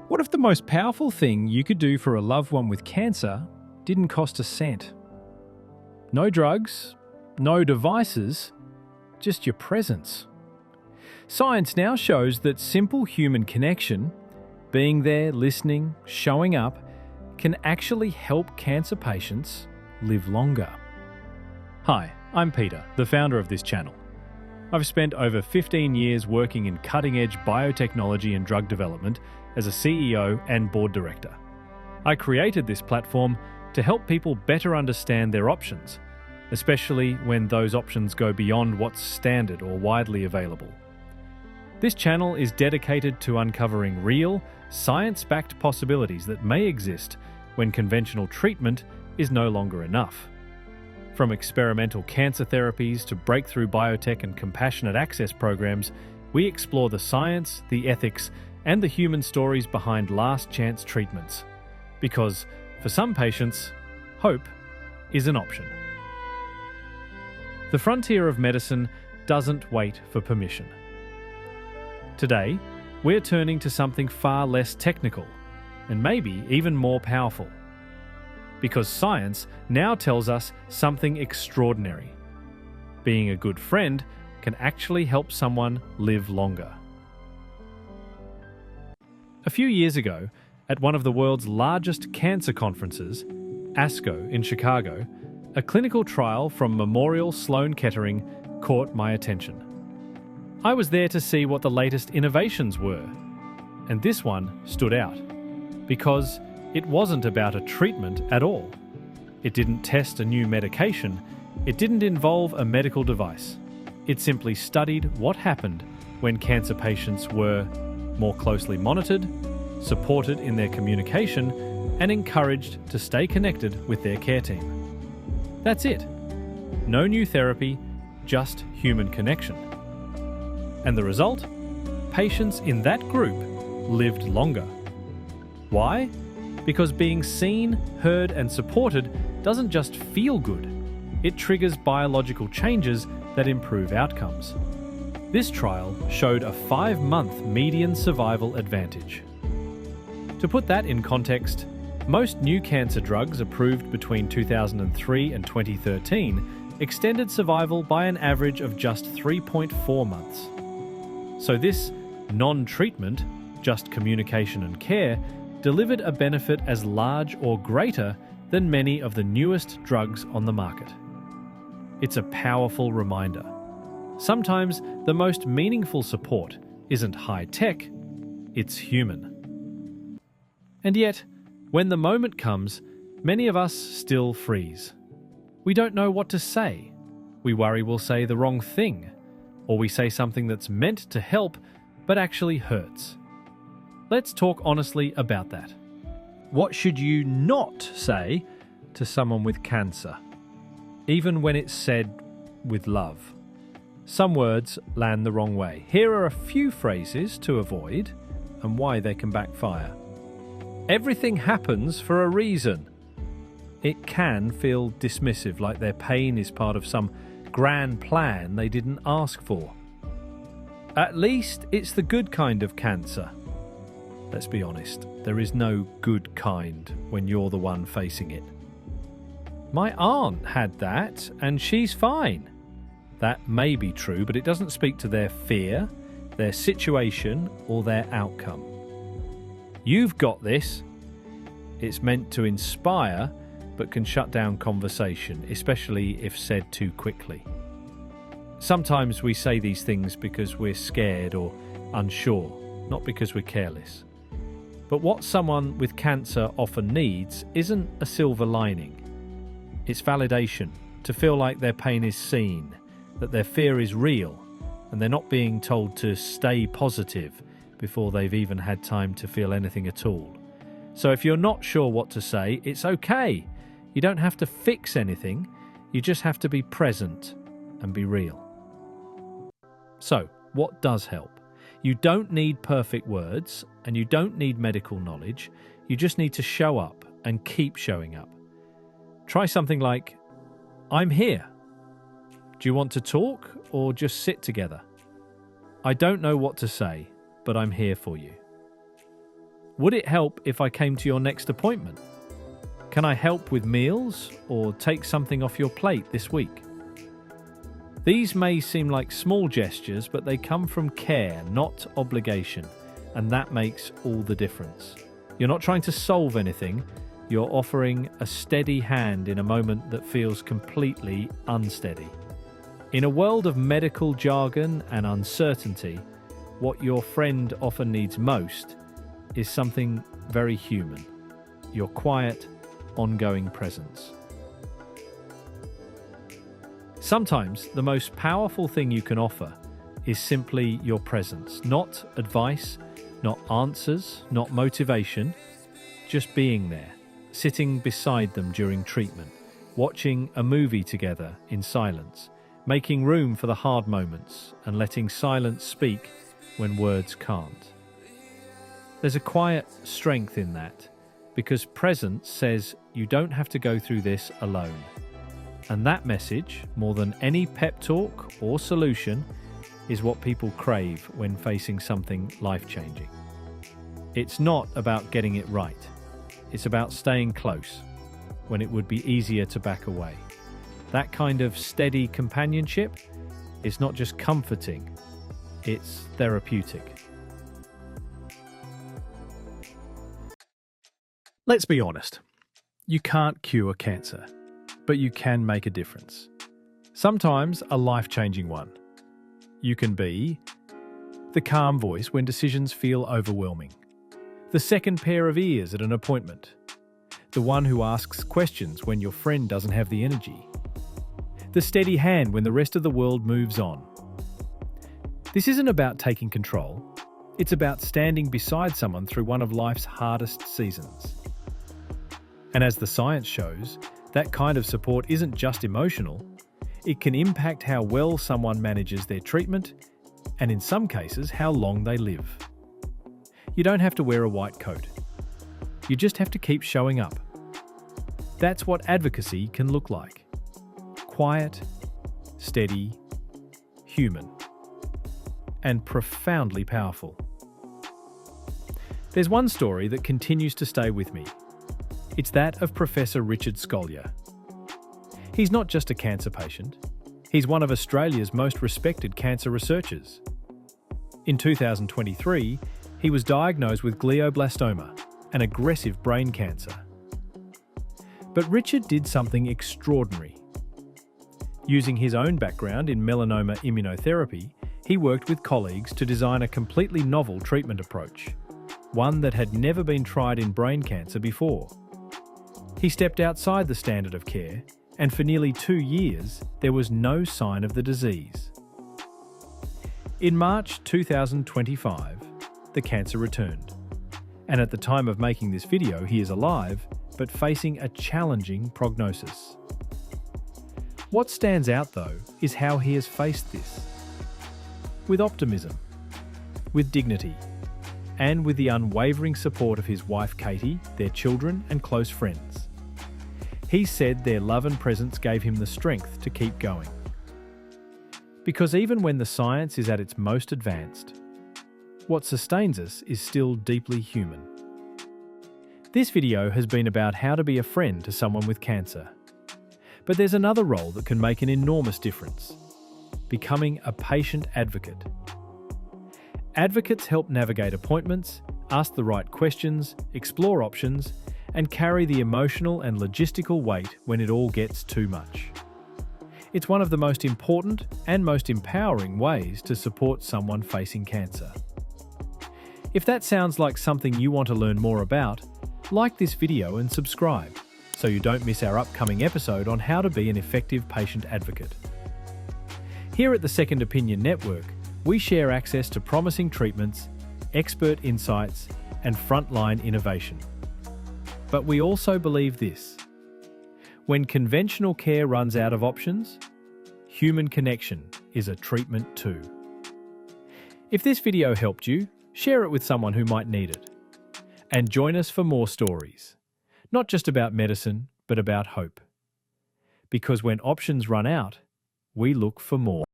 What if the most powerful thing you could do for a loved one with cancer didn't cost a cent? No drugs, no devices, just your presence. Science now shows that simple human connection, being there, listening, showing up, can actually help cancer patients live longer. Hi, I'm Peter, the founder of this channel. I've spent over 15 years working in cutting-edge biotechnology and drug development as a CEO and board director. I created this platform to help people better understand their options, especially when those options go beyond what's standard or widely available. This channel is dedicated to uncovering real, science-backed possibilities that may exist when conventional treatment is no longer enough. From experimental cancer therapies to breakthrough biotech and compassionate access programs, we explore the science, the ethics, and the human stories behind last-chance treatments. Because, for some patients, hope is an option. The frontier of medicine doesn't wait for permission. Today, we're turning to something far less technical, and maybe even more powerful. Because science now tells us something extraordinary. Being a good friend can actually help someone live longer. A few years ago, at one of the world's largest cancer conferences, ASCO in Chicago, a clinical trial from Memorial Sloan Kettering caught my attention. I was there to see what the latest innovations were, and this one stood out because it wasn't about a treatment at all. It didn't test a new medication. It didn't involve a medical device. It simply studied what happened when cancer patients were more closely monitored, supported in their communication, and encouraged to stay connected with their care team. That's it. No new therapy, just human connection. And the result? Patients in that group lived longer. Why? Because being seen, heard, and supported doesn't just feel good. It triggers biological changes that improve outcomes. This trial showed a 5-month median survival advantage. To put that in context, most new cancer drugs approved between 2003 and 2013 extended survival by an average of just 3.4 months. So this non-treatment, just communication and care, delivered a benefit as large or greater than many of the newest drugs on the market. It's a powerful reminder. Sometimes the most meaningful support isn't high-tech, it's human. And yet, when the moment comes, many of us still freeze. We don't know what to say. We worry we'll say the wrong thing, or we say something that's meant to help but actually hurts. Let's talk honestly about that. What should you not say to someone with cancer, even when it's said with love? Some words land the wrong way. Here are a few phrases to avoid and why they can backfire. Everything happens for a reason. It can feel dismissive, like their pain is part of some grand plan they didn't ask for. At least it's the good kind of cancer. Let's be honest, there is no good kind when you're the one facing it. My aunt had that, and she's fine. That may be true, but it doesn't speak to their fear, their situation, or their outcome. You've got this. It's meant to inspire, but can shut down conversation, especially if said too quickly. Sometimes we say these things because we're scared or unsure, not because we're careless. But what someone with cancer often needs isn't a silver lining. It's validation, to feel like their pain is seen, that their fear is real, and they're not being told to stay positive before they've even had time to feel anything at all. So if you're not sure what to say, it's okay. You don't have to fix anything, you just have to be present and be real. So, what does help? You don't need perfect words, and you don't need medical knowledge. You just need to show up and keep showing up. Try something like, "I'm here. Do you want to talk or just sit together? I don't know what to say, but I'm here for you." Would it help if I came to your next appointment? Can I help with meals or take something off your plate this week? These may seem like small gestures, but they come from care, not obligation, and that makes all the difference. You're not trying to solve anything, you're offering a steady hand in a moment that feels completely unsteady. In a world of medical jargon and uncertainty, what your friend often needs most is something very human: your quiet, ongoing presence. Sometimes the most powerful thing you can offer is simply your presence, not advice, not answers, not motivation, just being there, sitting beside them during treatment, watching a movie together in silence, making room for the hard moments and letting silence speak when words can't. There's a quiet strength in that, because presence says you don't have to go through this alone. And that message, more than any pep talk or solution, is what people crave when facing something life-changing. It's not about getting it right. It's about staying close when it would be easier to back away. That kind of steady companionship is not just comforting, it's therapeutic. Let's be honest. You can't cure cancer, but you can make a difference. Sometimes a life-changing one. You can be the calm voice when decisions feel overwhelming, the second pair of ears at an appointment, the one who asks questions when your friend doesn't have the energy, the steady hand when the rest of the world moves on. This isn't about taking control, it's about standing beside someone through one of life's hardest seasons. And as the science shows, that kind of support isn't just emotional, it can impact how well someone manages their treatment, and in some cases, how long they live. You don't have to wear a white coat. You just have to keep showing up. That's what advocacy can look like. Quiet, steady, human, and profoundly powerful. There's one story that continues to stay with me. It's that of Professor Richard Scolyer. He's not just a cancer patient, he's one of Australia's most respected cancer researchers. In 2023, he was diagnosed with glioblastoma, an aggressive brain cancer. But Richard did something extraordinary. Using his own background in melanoma immunotherapy, he worked with colleagues to design a completely novel treatment approach, one that had never been tried in brain cancer before. He stepped outside the standard of care, and for nearly 2 years, there was no sign of the disease. In March 2025, the cancer returned. And at the time of making this video, he is alive, but facing a challenging prognosis. What stands out, though, is how he has faced this. With optimism, with dignity, and with the unwavering support of his wife Katie, their children, and close friends. He said their love and presence gave him the strength to keep going. Because even when the science is at its most advanced, what sustains us is still deeply human. This video has been about how to be a friend to someone with cancer. But there's another role that can make an enormous difference: becoming a patient advocate. Advocates help navigate appointments, ask the right questions, explore options, and carry the emotional and logistical weight when it all gets too much. It's one of the most important and most empowering ways to support someone facing cancer. If that sounds like something you want to learn more about, like this video and subscribe so you don't miss our upcoming episode on how to be an effective patient advocate. Here at the Second Opinion Network, we share access to promising treatments, expert insights, and frontline innovation. But we also believe this: when conventional care runs out of options, human connection is a treatment too. If this video helped you, share it with someone who might need it. And join us for more stories, not just about medicine, but about hope. Because when options run out, we look for more.